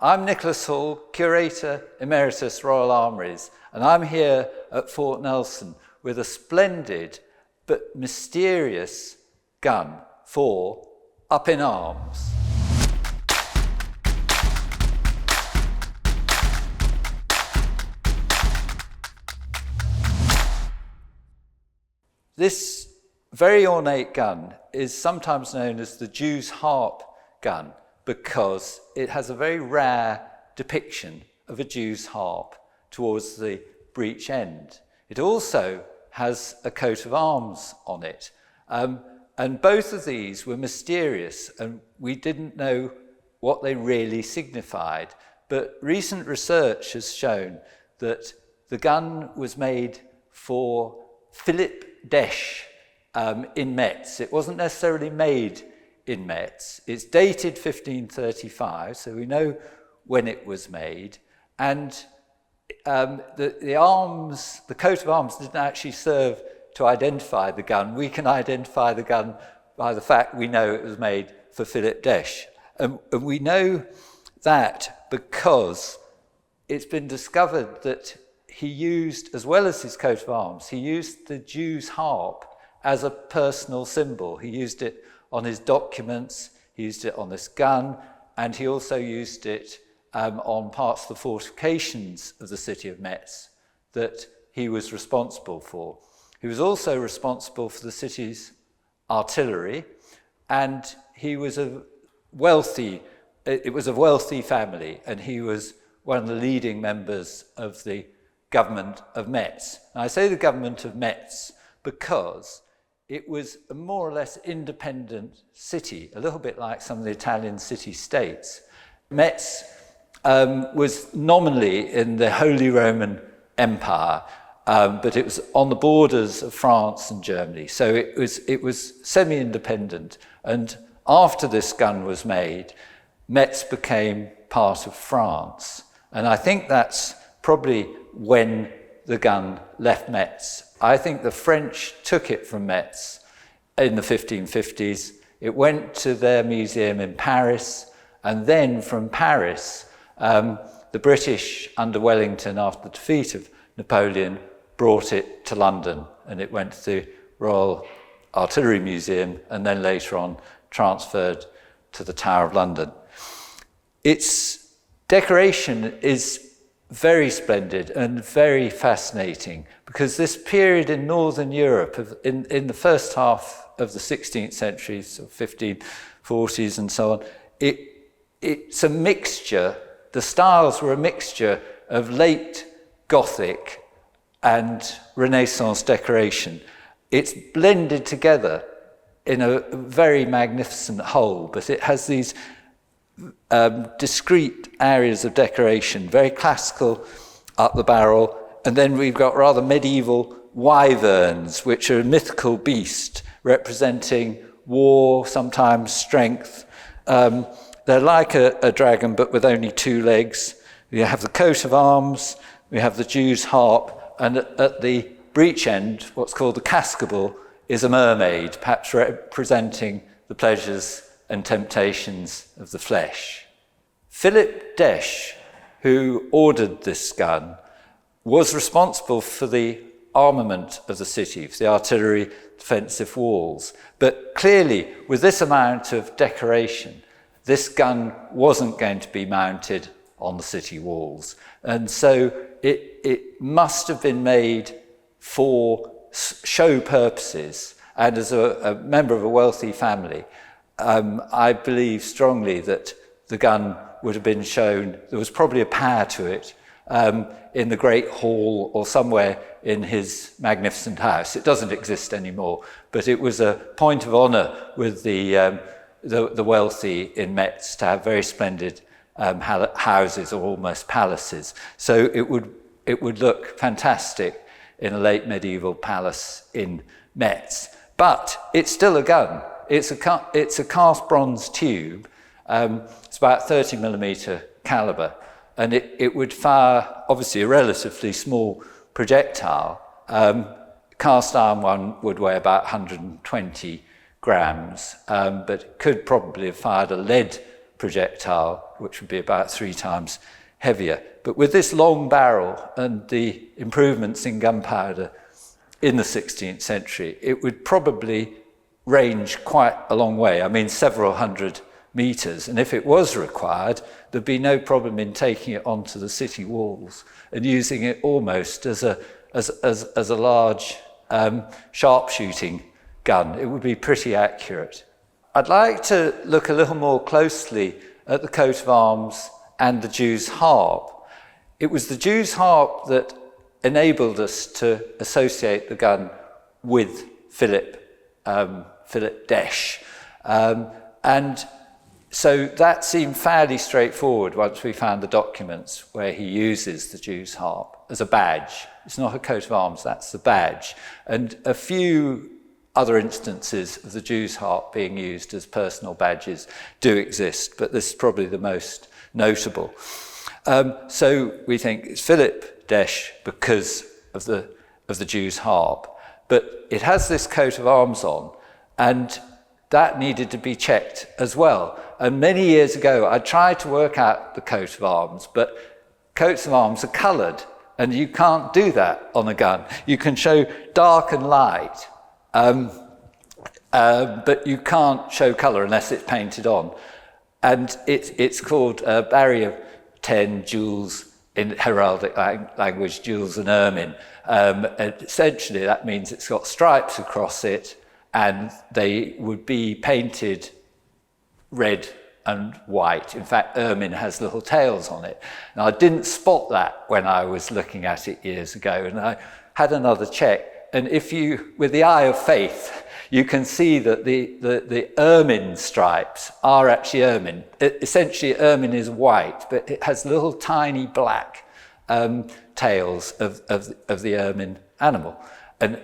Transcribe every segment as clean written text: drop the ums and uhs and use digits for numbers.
I'm Nicholas Hall, Curator Emeritus Royal Armouries, and I'm here at Fort Nelson with a splendid but mysterious gun for up in arms. This very ornate gun is sometimes known as the Jew's harp gun because it has a very rare depiction of a Jew's harp towards the breech end. It also has a coat of arms on it. And both of these were mysterious and we didn't know what they really signified. But recent research has shown that the gun was made for Philip Desch in Metz. It wasn't necessarily made in Metz. It's dated 1535, so we know when it was made. And the arms, the coat of arms didn't actually serve to identify the gun. We can identify the gun by the fact we know it was made for Philip Desch. And we know that because it's been discovered that he used, as well as his coat of arms, he used the Jew's harp as a personal symbol. He used it on his documents, he used it on this gun, and he also used it on parts of the fortifications of the city of Metz that he was responsible for. He was also responsible for the city's artillery, and it was a wealthy family, and he was one of the leading members of the government of Metz. And I say the government of Metz because it was a more or less independent city, a little bit like some of the Italian city-states. Metz was nominally in the Holy Roman Empire, but it was on the borders of France and Germany. So it was semi-independent. And after this gun was made, Metz became part of France. And I think that's probably when the gun left Metz. I think the French took it from Metz in the 1550s. It went to their museum in Paris, and then from Paris, the British under Wellington, after the defeat of Napoleon, brought it to London, and it went to the Royal Artillery Museum, and then later on transferred to the Tower of London. Its decoration is very splendid and very fascinating because this period in Northern Europe, in the first half of the 16th century, so 1540s and so on, it's a mixture, the styles were a mixture of late Gothic and Renaissance decoration. It's blended together in a very magnificent whole, but it has these discrete areas of decoration, very classical up the barrel, and then we've got rather medieval wyverns, which are a mythical beast representing war, sometimes strength. They're like a dragon, but with only two legs. We have the coat of arms, we have the Jew's harp, and at the breech end, what's called the cascable, is a mermaid, perhaps representing the pleasures and temptations of the flesh. Philip Desch, who ordered this gun, was responsible for the armament of the city, for the artillery defensive walls. But clearly, with this amount of decoration, this gun wasn't going to be mounted on the city walls. And so it must have been made for show purposes, and as a member of a wealthy family, I believe strongly that the gun would have been shown, there was probably a power to it, in the Great Hall or somewhere in his magnificent house. It doesn't exist anymore, but it was a point of honour with the wealthy in Metz to have very splendid houses or almost palaces. So it would look fantastic in a late medieval palace in Metz. But it's still a gun. It's a cast bronze tube. It's about 30 millimeter caliber, and it would fire obviously a relatively small projectile. Cast iron one would weigh about 120 grams, but it could probably have fired a lead projectile, which would be about 3 times heavier. But with this long barrel and the improvements in gunpowder in the 16th century, it would probably range quite a long way. I mean, several hundred meters. And if it was required, there'd be no problem in taking it onto the city walls and using it almost as a large sharpshooting gun. It would be pretty accurate. I'd like to look a little more closely at the coat of arms and the Jew's harp. It was the Jew's harp that enabled us to associate the gun with Philip Desh. And so that seemed fairly straightforward once we found the documents where he uses the Jew's harp as a badge. It's not a coat of arms, that's the badge. And a few other instances of the Jew's harp being used as personal badges do exist, but this is probably the most notable. So we think it's Philip Desh because of the Jew's harp, but it has this coat of arms on, and that needed to be checked as well. And many years ago, I tried to work out the coat of arms, but coats of arms are coloured, and you can't do that on a gun. You can show dark and light, but you can't show colour unless it's painted on. And it's called barrier 10 jewels in heraldic language, jewels and ermine. And essentially, that means it's got stripes across it, and they would be painted red and white. In fact, ermine has little tails on it. Now, I didn't spot that when I was looking at it years ago, and I had another check. And if you, with the eye of faith, you can see that the ermine stripes are actually ermine. Essentially, ermine is white, but it has little tiny black tails of the ermine animal. And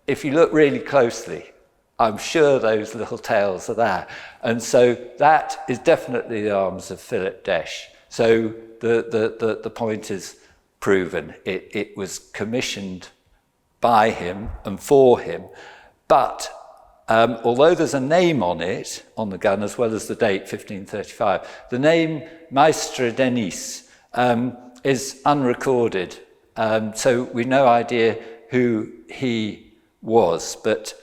if you look really closely, I'm sure those little tails are there. And so that is definitely the arms of Philip Desh. So the point is proven. It was commissioned by him and for him, but although there's a name on it, on the gun, as well as the date, 1535, the name Maestre Denis is unrecorded, so we've no idea who he was, but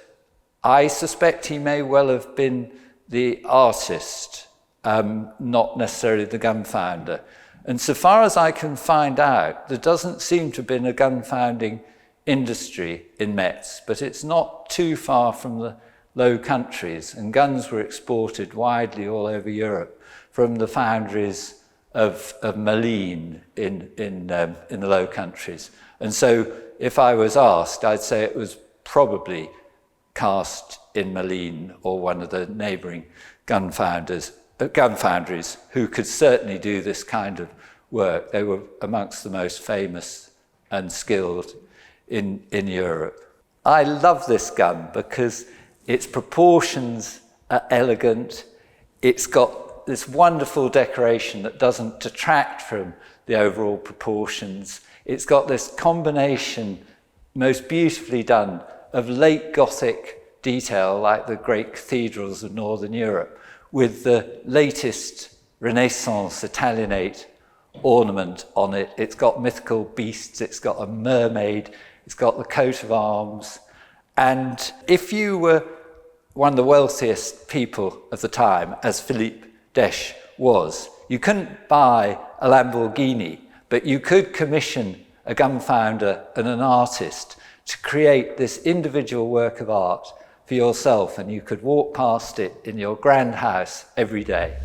I suspect he may well have been the artist, not necessarily the gun founder. And so far as I can find out, there doesn't seem to have been a gun founding industry in Metz, but it's not too far from the Low Countries, and guns were exported widely all over Europe from the foundries of Malines in the Low Countries. And so if I was asked, I'd say it was probably cast in Malines or one of the neighbouring gun foundries who could certainly do this kind of work. They were amongst the most famous and skilled in Europe. I love this gun because its proportions are elegant. It's got this wonderful decoration that doesn't detract from the overall proportions. It's got this combination, most beautifully done, of late Gothic detail, like the great cathedrals of Northern Europe, with the latest Renaissance Italianate ornament on it. It's got mythical beasts, it's got a mermaid, it's got the coat of arms. And if you were one of the wealthiest people of the time, as Philippe Desh was, you couldn't buy a Lamborghini, but you could commission a gun founder and an artist to create this individual work of art for yourself, and you could walk past it in your grand house every day.